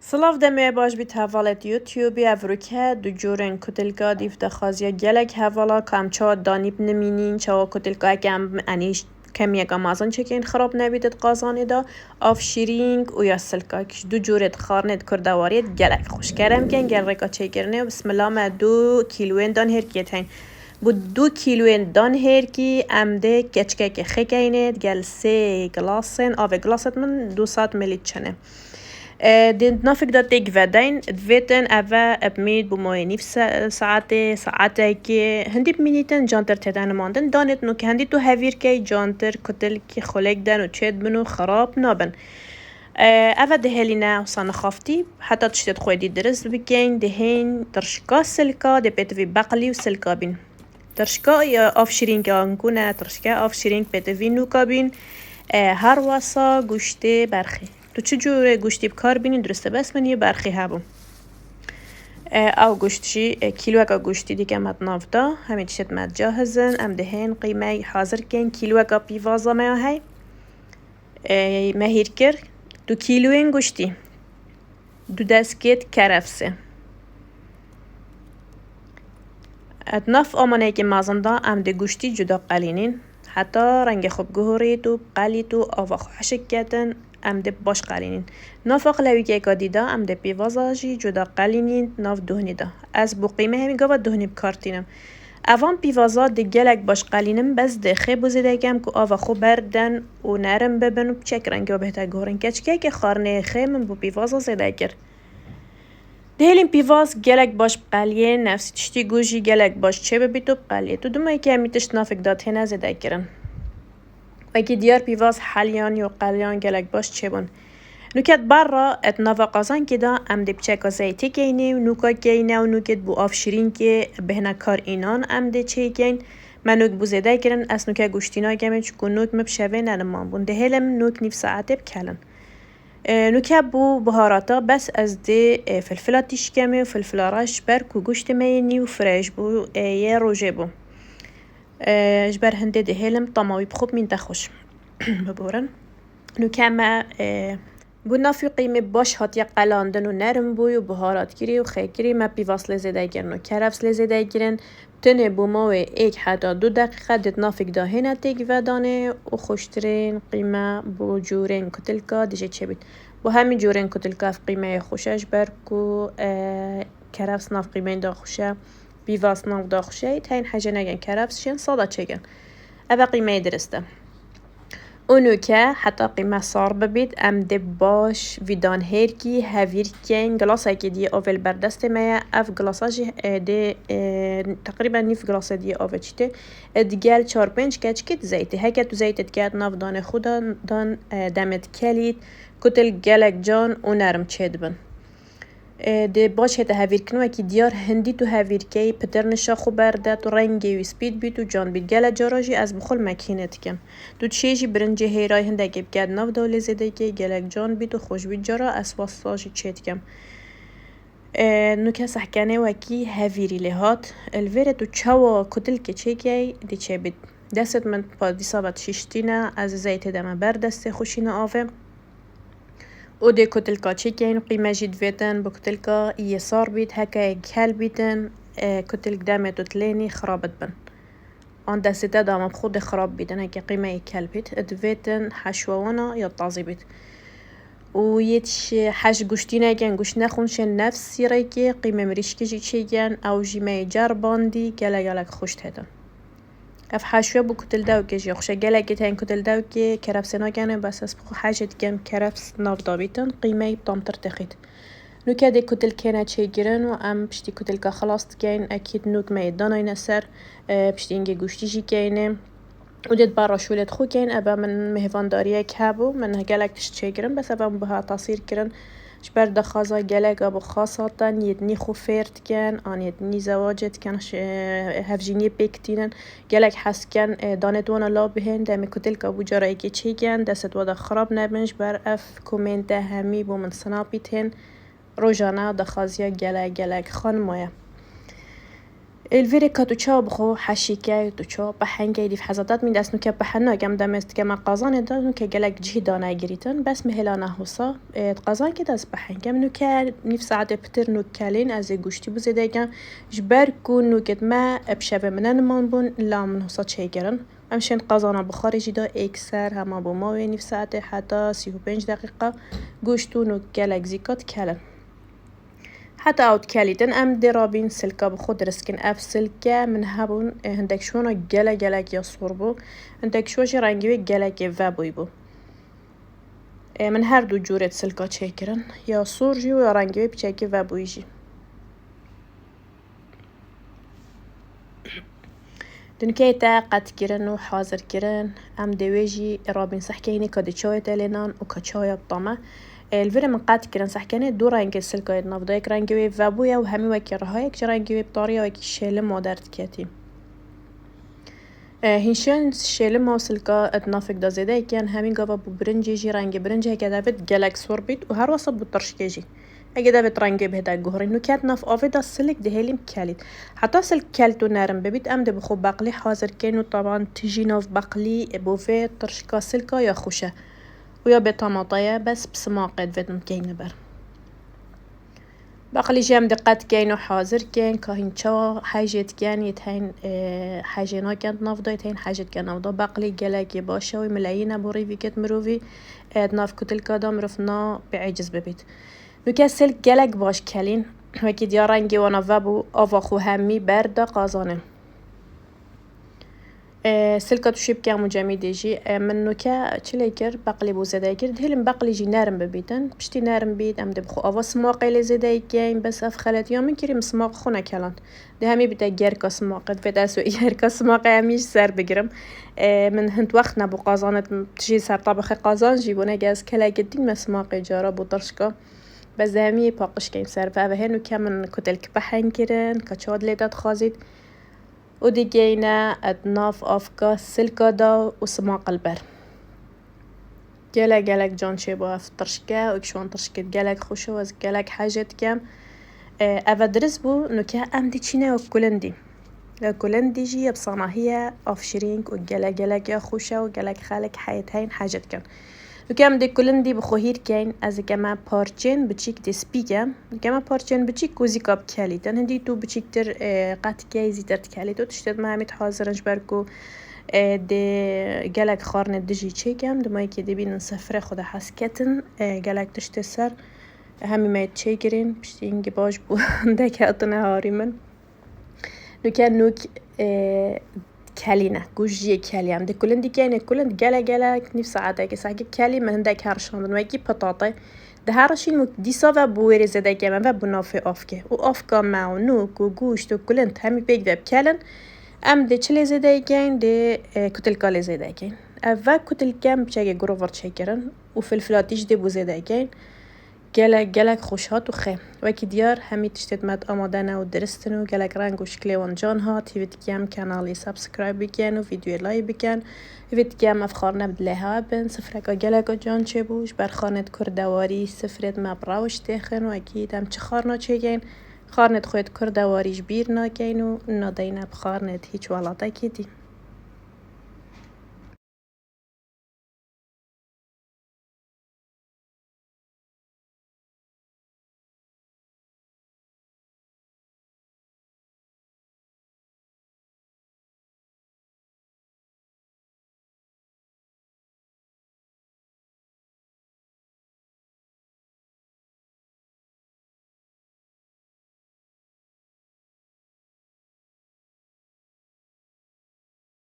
سلاف دمی باش بیت حوالت یوتیوبی افروکه دو جورن کتلکا دیف دخازیا گلک حوالا کم چا دانیب نمینین چا کتلکا کم انیش کمی مازن چکین خراب نبیدت قازانی دا آف شیرینگ و یا سلکاکش دو جورت خارنت کردواریت گلک خوش کرم کن گل رکا چکرنه بسم الله ما 2 کیلوین دان هرکیت هین بود 2 کیلوین دان هرکی امده کچکه که خکینت گل 3 گلاسن آف گلاست من 200 ملی چنه دين نافق دا تيك فادين دفيتن أفا أبميد بموي نيف ساعتي كي هندي بمينيتن جانتر تدان ماندن دانت نو که هندي تو هفير كي جانتر كتل كي خلق دان و تشيد بنو خراب نابن أفا دهالينا وصان خافتي حتى تشتد خوي دي درس بكين دهين ترشكا سلكا دي بيتفي بقلي وسلكا بين ترشكا يا آف شيرين كانكونا ترشكا آف شيرين بيتفي نوكا بين هر واسا گوشته برخی تو چه جوره گوشتی بکار بینین درسته بس من یه برخی هبم او گوشتی کیلو اگه گوشتی دیگه مد نافتا همین چشت مد جاهزن ام دهین قیمه حاضر کن کیلو اگه پیوازا ما هی مهیر کر 2 کیلوین گوشتی 2 دسکت کرفسه اتناف آمانه که مازنده ام ده گوشتی جدا قلینین حتی رنگ خوب گهوریت و قلیت و آوا خوشک کتن ام ده باش قلینین ناف اقلوی که دیده ام ده پیوازاجی جدا قلینین ناف دهنی ده از بو قیمه همی گاوا دهنی بکارتینم اوان پیوازا ده گلک باش قلینم بس ده خیب و زده کم که آوا خوب بردن و نرم ببن و بچک رنگ و بهتا گهورن کچکه که خارنه خیمم بو پیوازا زده کر دهلیم پیواز گلک باش قلیه نفسی تشتی گوشی گلک باش چه ببیتو قلیه تو دومایی که همیتش نافک داد هنه زده کرن و که دیار پیواز حلیان یا قلیان گلک باش چه بون نوکت برا ات نافا قازان که دا ام دی بچه زیتی گینه و نوکا گینه و نوکت بو آف شیرین که بهنه کار اینان ام دی چه گین من نوک بو زده کرن از نوکه گوشتینا گمه چکو نوک مبشوه نرمان بون دهلم نوک نیف ساعته بکلن نوکه بو بهاراتا بس از دی فلفلاتیش کمه و فلفلاراش برک و گوشت مینی و فرش بو یه روژه بو جبر هنده دهلم طماوی بخوب من دخوش ببورن نوکه ما بو نافی قیمه باش هاتی قلاندن و نرم بوی و بهارات گیری و خیگیری ما پیواس لزده گرن و کرفس لزده گرن تنه بو ماوی 1 حتی 2 دقیقه دت نافک داهنه تیگ ودانه و خوشترین قیمه بو جورین کتلکا دیجه چه بید بو همین جورین کتلکا في قیمه خوشش برکو کرفس ناف قیمه دا خوشه پیواس ناف دا خوشه تاین حاجه نگن کرفس شین صادا چگن اوه قیمه درسته اونو که حتی قیمه صار ببید ام ده باش ویدان هرکی هفیر کن گلاسه که دی اول بردست مایه اف گلاساجی ده تقریبا نیف گلاسه دی اول چیته ادگل 4-5 کچکت زیته هکه تو زیتت کرد ناف دانه خودا دان دمت کلید کتل گلک جان و نرم چید بن ده باش هتا هفیر کنو که دیار هندی تو هفیر که پترنشا خو برده تو رنگی و سپید بید و جان بید گل جاراجی از بخول مکینت کم تو چیجی برنجه هیرای هنده که بگد ناف دوله زده که گلک جان بید و خوش بید جارا از واسطاجی چید کم نو که سحکنه وکی هفیری لحات الویره تو چوا کتل که چه که دی چه بید دست من پا دیسابت شیشتینه از زیت دمه بردسته خوشینه آفه و ده کتلکا چه که قیمه جید ویتن با کتلکا یسار بید هکه کل بیدن کتلک دمه تلینی خرابت بن آن دسته دام خود خراب بیدن هکه قیمه کل بید ادویتن حشوانا یا تازی بید و یتش حش گوشتی نگن گوش نخونشن نفسی رای که قیمه مریشکی جی چه گن او جیمه جر باندی گلک خوشت هدن اف حشوه بو کتل داو که جی خوشه گلگی تاین کتل داو که کرفس ناگنه بس از بخو حاجت گم کرفس ناف دابیتن قیمه بطامتر تخید نو که ده کتل کنه چه گیرن و ام پشتی کتل که خلاص گین اکید نوک میدان این سر پشتی اینگه گوشتی جی گینه و دید برا شولت خو گین ابا من مهوانداریه که هبو من گلک تش چه گیرن بس ابا بها تصیر کرن شبر دخازا گلک ابو خاصاتن یدنی خو فرد کن آن یدنی زواجت کن هفجینی بکتینن گلک حس کن دانتوانا لا بهن دم کتل که ابو جارایی که چی کن دست ودا خراب نبنش بر اف کومنت همی بو من سنابیت هن روزانه دخازیا گلک خان مایه الفيري كاتوچا بخو حشيكا توچا بحنگي دي حزادات من داس نوكا بحنا كم دمست كما قازان دا نوكا جلك جهدانا جريتن بس مهلانا هوسا قازان كده داس بحنگا نوكا نيف ساعة بتر نوكالين از گوشتي بزيداگا جبر كون نوكت ما بشبه منن منبون لا من هوسا چيگرن امشن قازانا بخارجي دا اكسر هما بوماوي نيف ساعة حتى 35 دقيقة گوشتو نوكا لك زيكات كالن حتى اوت كاليتن ام درابين سلكا بخود رسكن اف سلكا من هبون هندك شونا جلك يا صوربو هندك شوش رنگي جلك فابويبو من هر دو جورت سلكا چيكرن يا صورجي و يا رنگي بچيكي فابويجي دنكيتا قد كرن و حاضر كرن ام دويجي رابين صحكيني كدي چاي تلينان و كچاي بطامه الفيري من قاد كرن صحكاني دو رنگ سلكا نافدا يك رنگي فابويا و همي وكي رها يك رنگي بطاريا وكي شيلم مادرت كاتي هنشان شيلم و سلكا اتنافق دا زيدا كان همي قابا برنجي جي رنگي برنجي هكا دافت جالك سوربيت و هر وصب بطرشكيجي اگه دافت رنگي بهدا گوهري نو كات ناف آفيدا سلك دهيلم كاليت حتى سلك كالتو نارم ببيت ام ده بخو باقلي حاضر كينو طبعا تجي ناف باقلي بوفي ترشكا سلكا يا خوشه ويا بطماطية بس بسماقة فيتم كين بر باقلي جام دقات كينو حاضر كين كاهين شا حاجات كان يتهين حاجينا كانت نافضة يتهين حاجات كان نافضة باقلي جلاكي باشا وملايين بوري في كت مروفي ناف كتل كادام رفنا بعجز ببيت نكسل جلاك باش كالين وكي ديارانجي وانا فابو افاخو همي بردا قازانه سلكة توشيب كامو جامي ديجي من نوكا تشليكر باقلي بو زدايكر دهلم باقلي جي نارم ببيتن بشتي نارم بيت ام دبخو افا سماقي لي زدايكين بس اف خلات يومن كريم سماق خونا كالان ده همي بتا جيركا سماق دفت اسو جيركا سماقي هميش سر بقرم من هنت وقتنا بو قازانت تجي سر طبخ قازان جيبونا جاز كلا قدين ما سماقي جارا بو طرشكا بس ده همي باقش كيم سر فاها هنو كامن كتلك بحن كرن كتشاد ليدات خازيت وديجينا ادناف افكا سلكا دا وسماق البر جالك جان شبا في ترشكا وكشوان ترشكت جالك خوشو وز جالك حاجات كام افادرس بو نوكا ام دي تشينا وكولندي كولندي جي بصنا هي افشرينك وجالك يا خوشو وجالك خالك حياتين حاجات كام وكام دي كولندي بخوهير كاين از كما بارچين بچيك دي سبيكا كما بارچين بچيك وزيكاب كالي تن هندي تو بچيك تر قات كايزي تر كالي تو تشتد ما مت حاضرنج بركو دي جالك خارن دجي تشيكام دما كي دي بين سفره خدا حسكتن جالك تشتسر همي ما تشيكرين بشتينجي باش بو دك اطنا هاريمن لو كان نوك كالينا جوجي كاليام دي كلندي كاين كلند جالا نفس عادك ساكي كالي من هندك هرشان ويكي بطاطا ده هرشين مك دي سافا بويري زدا كمان وبنافي افكه وافكا ماو نوك وجوشت وكلند همي بيك دب كالن ام دي تشلي زدا كاين دي كتل كالي زدا كاين افا كتل كام بشاكي جروفر تشيكرن وفلفلاتيش دي بو زدا كاين جالك خوشات وخي وكي ديار همي تشتت مات آمادنا و درستن و جالك رنگ و شكلي وان جان هات هيفت كيام كانالي سبسكرايب بكن و فيديو لاي بكن هيفت كيام افخارنا بدلها بن سفرك جالك جان چه بوش برخانة كردواري سفرت مبراوش تخن و اكيد هم چه خارنا چه گين خارنت خويت كردواريش بير ناكين و نادينا بخارنت هيچ ولاتا كيدي